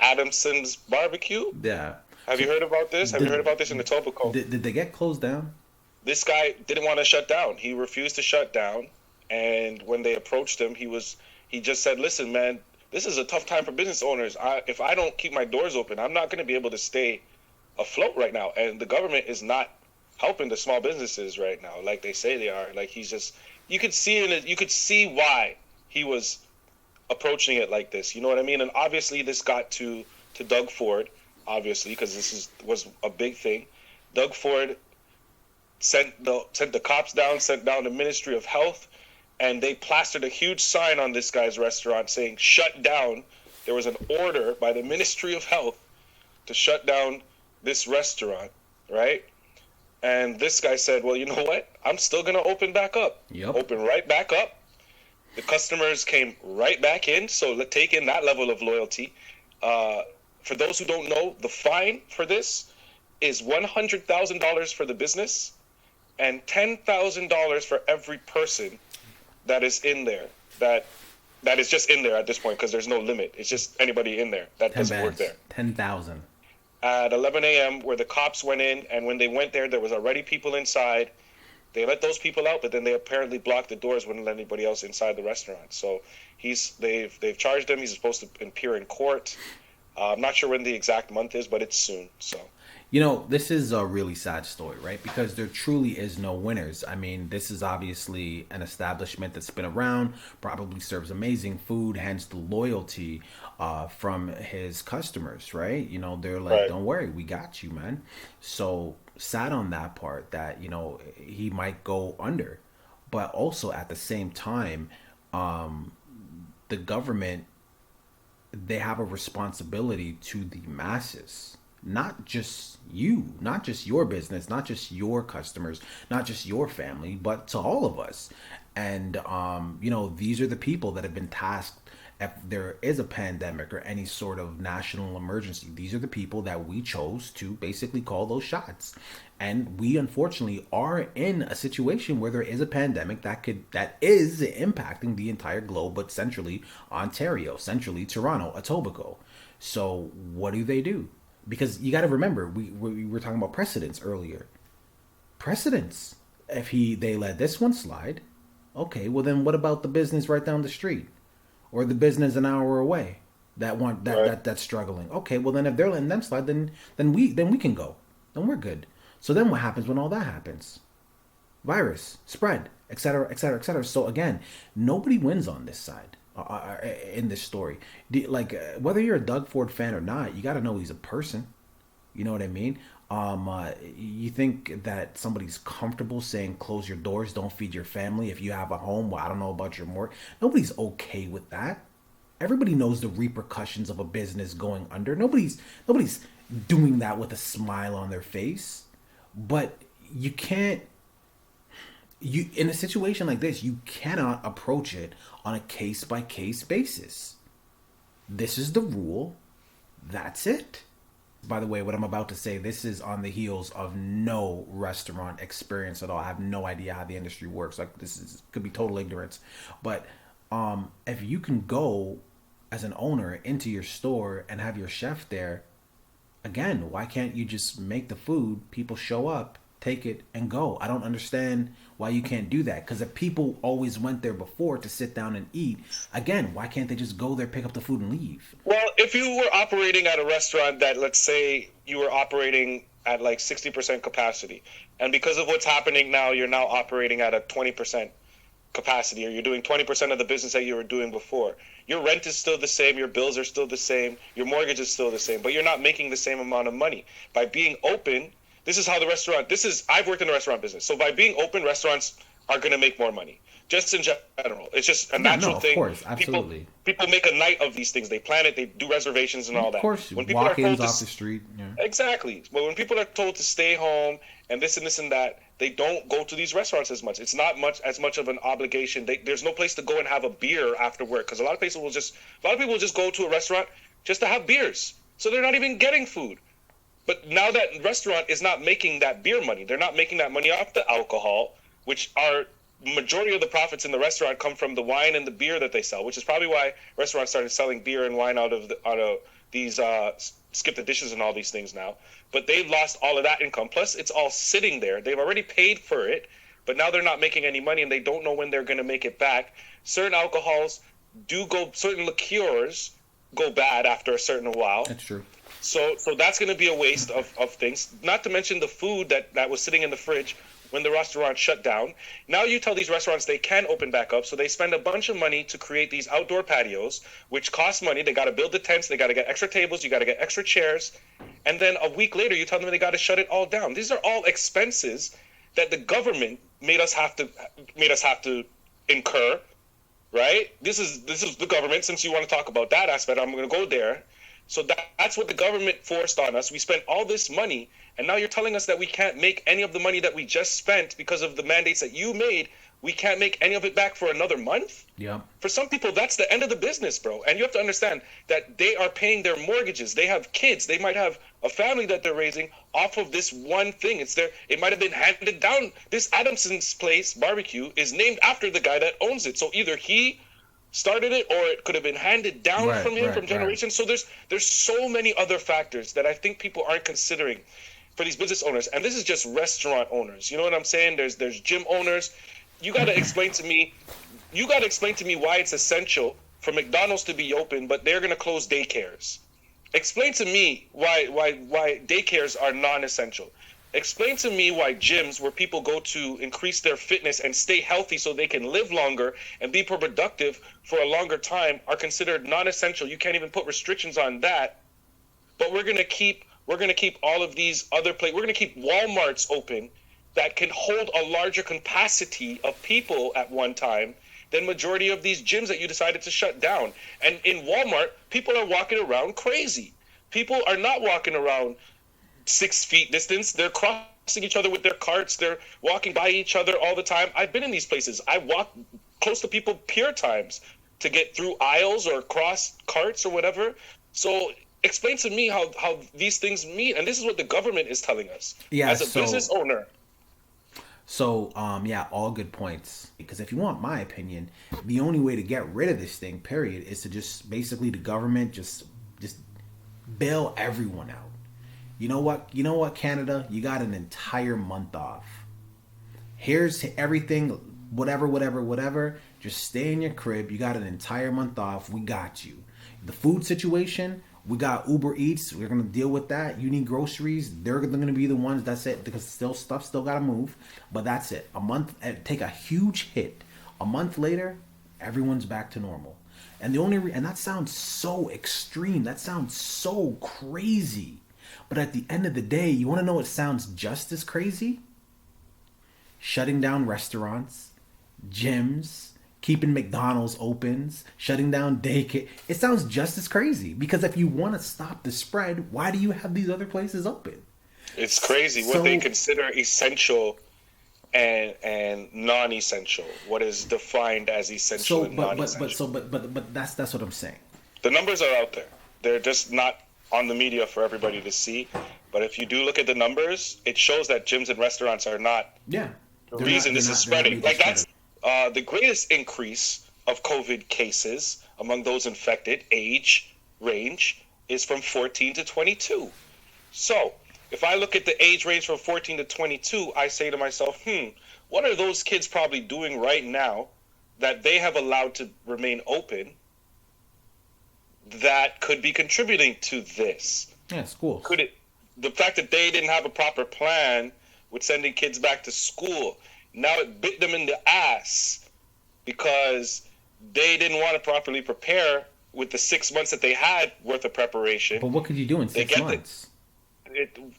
Adamson's barbecue. Yeah. Have you So heard about this? Have you heard did about this in Etobicoke? did they get closed down? This guy didn't want to shut down. He refused to shut down. And when they approached him, he just said, "Listen, man, this is a tough time for business owners. If I don't keep my doors open, I'm not going to be able to stay afloat right now. And the government is not helping the small businesses right now, like they say they are. Like he's just, you could see in it, you could see why he was approaching it like this. You know what I mean? And obviously, this got to Doug Ford, obviously, because was a big thing. Doug Ford sent the cops down, sent down the Ministry of Health, and they plastered a huge sign on this guy's restaurant saying "shut down." There was an order by the Ministry of Health to shut down this restaurant, right? And this guy said, "Well, you know what? I'm still gonna open back up." Yep. Open right back up. The customers came right back in, so take in that level of loyalty. Uh, for those who don't know, the fine for this is $100,000 for the business and $10,000 for every person that is in there. That is just in there at this point because there's no limit. It's just anybody in there that Ten doesn't work bands. there. 10,000. At 11 a.m., where the cops went in, and when they went there was already people inside. They let those people out, but then they apparently blocked the doors, wouldn't let anybody else inside the restaurant. So they've charged him. He's supposed to appear in court. I'm not sure when the exact month is, but it's soon. So This is a really sad story, right? Because there truly is no winners. I mean, this is obviously an establishment that's been around, probably serves amazing food, hence the loyalty from his customers, right? They're like, right, don't worry, we got you, man. So sad on that part that, he might go under. But also at the same time, the government, they have a responsibility to the masses, not just you, not just your business, not just your customers, not just your family, but to all of us. And these are the people that have been tasked. If there is a pandemic or any sort of national emergency, these are the people that we chose to basically call those shots. And we unfortunately are in a situation where there is a pandemic that is impacting the entire globe, but centrally Ontario, centrally Toronto, Etobicoke. So what do they do? Because you got to remember, we were talking about precedents earlier. Precedents. If they let this one slide, okay, well then what about the business right down the street, or the business an hour away that want that right. that that's struggling? Okay, well then if they're letting them slide, then we can go, then we're good. So then what happens when all that happens? Virus spread, etc., etc., etc. So again, nobody wins on this side in this story. Whether you're a Doug Ford fan or not, you got to know he's a person. You know what I mean? You think that somebody's comfortable saying close your doors, don't feed your family if you have a home? Well, I don't know about your mortgage. Nobody's okay with that. Everybody knows the repercussions of a business going under. Nobody's doing that with a smile on their face. But you can't you in a situation like this, you cannot approach it on a case by case basis. This is the rule. That's it. By the way, what I'm about to say, this is on the heels of no restaurant experience at all. I have no idea how the industry works. Like this is could be total ignorance. But if you can go as an owner into your store and have your chef there, again, why can't you just make the food, people show up, take it and go? I don't understand why you can't do that. Because if people always went there before to sit down and eat, again, why can't they just go there, pick up the food and leave? Well, if you were operating at a restaurant that, let's say, you were operating at like 60% capacity, and because of what's happening now, you're now operating at a 20% capacity, or you're doing 20% of the business that you were doing before. Your rent is still the same, your bills are still the same, your mortgage is still the same, but you're not making the same amount of money. By being open, this is how the restaurant, I've worked in the restaurant business. So by being open, restaurants are going to make more money. Just in general. It's just a Yeah, no, natural of thing. course, People absolutely. people make a night of these things. They plan it, they do reservations and Yeah, all of that. course, When people are walk-ins told to off the street. Yeah. exactly. But when people are told to stay home and this and that, they don't go to these restaurants as much. It's not much of an obligation. There's no place to go and have a beer after work because a lot of people will just go to a restaurant just to have beers. So they're not even getting food. But now that restaurant is not making that beer money, they're not making that money off the alcohol, which are majority of the profits in the restaurant come from the wine and the beer that they sell, which is probably why restaurants started selling beer and wine out of these skip the dishes and all these things now. But they've lost all of that income. Plus, it's all sitting there. They've already paid for it, but now they're not making any money, and they don't know when they're going to make it back. Certain alcohols do go. Certain liqueurs go bad after a certain while. That's true. So that's going to be a waste of things. Not to mention the food that was sitting in the fridge when the restaurant shut down. Now you tell these restaurants they can open back up, so they spend a bunch of money to create these outdoor patios, which cost money. They got to build the tents, they got to get extra tables, you got to get extra chairs, and then a week later you tell them they got to shut it all down. These are all expenses that the government made us have to incur, right? This is the government. Since you want to talk about that aspect, I'm going to go there. So that's what the government forced on us. We spent all this money, and now you're telling us that we can't make any of the money that we just spent because of the mandates that you made. We can't make any of it back for another month? Yeah. For some people, that's the end of the business, bro. And you have to understand that they are paying their mortgages. They have kids. They might have a family that they're raising off of this one thing. It might have been handed down. This Adamson's place barbecue is named after the guy that owns it. So either he started it or it could have been handed down from him from generations. So there's so many other factors that I think people aren't considering for these business owners. And this is just restaurant owners. You know what I'm saying? There's gym owners. You got to explain to me why it's essential for McDonald's to be open, but they're going to close daycares. Explain to me why daycares are non-essential. Explain to me why gyms where people go to increase their fitness and stay healthy so they can live longer and be productive for a longer time are considered non-essential. You can't even put restrictions on that. But we're going to keep all of these other places. We're going to keep Walmarts open that can hold a larger capacity of people at one time than majority of these gyms that you decided to shut down. And in Walmart, people are walking around crazy. People are not walking around 6 feet distance. They're crossing each other with their carts. They're walking by each other all the time. I've been in these places. I walk close to people pure times to get through aisles or across carts or whatever. So explain to me how these things meet. And this is what the government is telling us. Yeah, as a business owner. So, yeah, all good points. Because if you want my opinion, the only way to get rid of this thing, period, is to just basically the government just bail everyone out. You know what, Canada? You got an entire month off. Here's everything, whatever. Just stay in your crib. You got an entire month off. We got you. The food situation, we got Uber Eats. We're gonna deal with that. You need groceries. They're gonna be the ones. That's it. Because stuff still gotta move. But that's it. A month, take a huge hit. A month later, everyone's back to normal. And and that sounds so extreme. That sounds so crazy. But at the end of the day, you want to know what sounds just as crazy? Shutting down restaurants, gyms, keeping McDonald's opens, shutting down daycare. It sounds just as crazy because if you want to stop the spread, why do you have these other places open? It's crazy what they consider essential and non-essential. What is defined as essential and non-essential. But that's what I'm saying. The numbers are out there. They're just not on the media for everybody to see. But if you do look at the numbers, it shows that gyms and restaurants are not the reason this is spreading. Like that's the greatest increase of COVID cases among those infected age range is from 14 to 22. So if I look at the age range from 14 to 22, I say to myself, what are those kids probably doing right now that they have allowed to remain open that could be contributing to this? Yeah, schools. The fact that they didn't have a proper plan with sending kids back to school, now it bit them in the ass because they didn't want to properly prepare with the 6 months that they had worth of preparation. But what could you do in 6 months?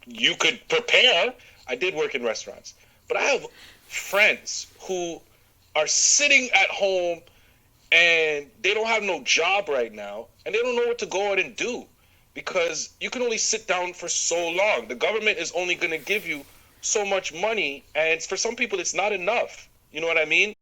You could prepare. I did work in restaurants, but I have friends who are sitting at home and they don't have no job right now and they don't know what to go out and do because you can only sit down for so long. The government is only going to give you so much money, and for some people it's not enough. You know what I mean?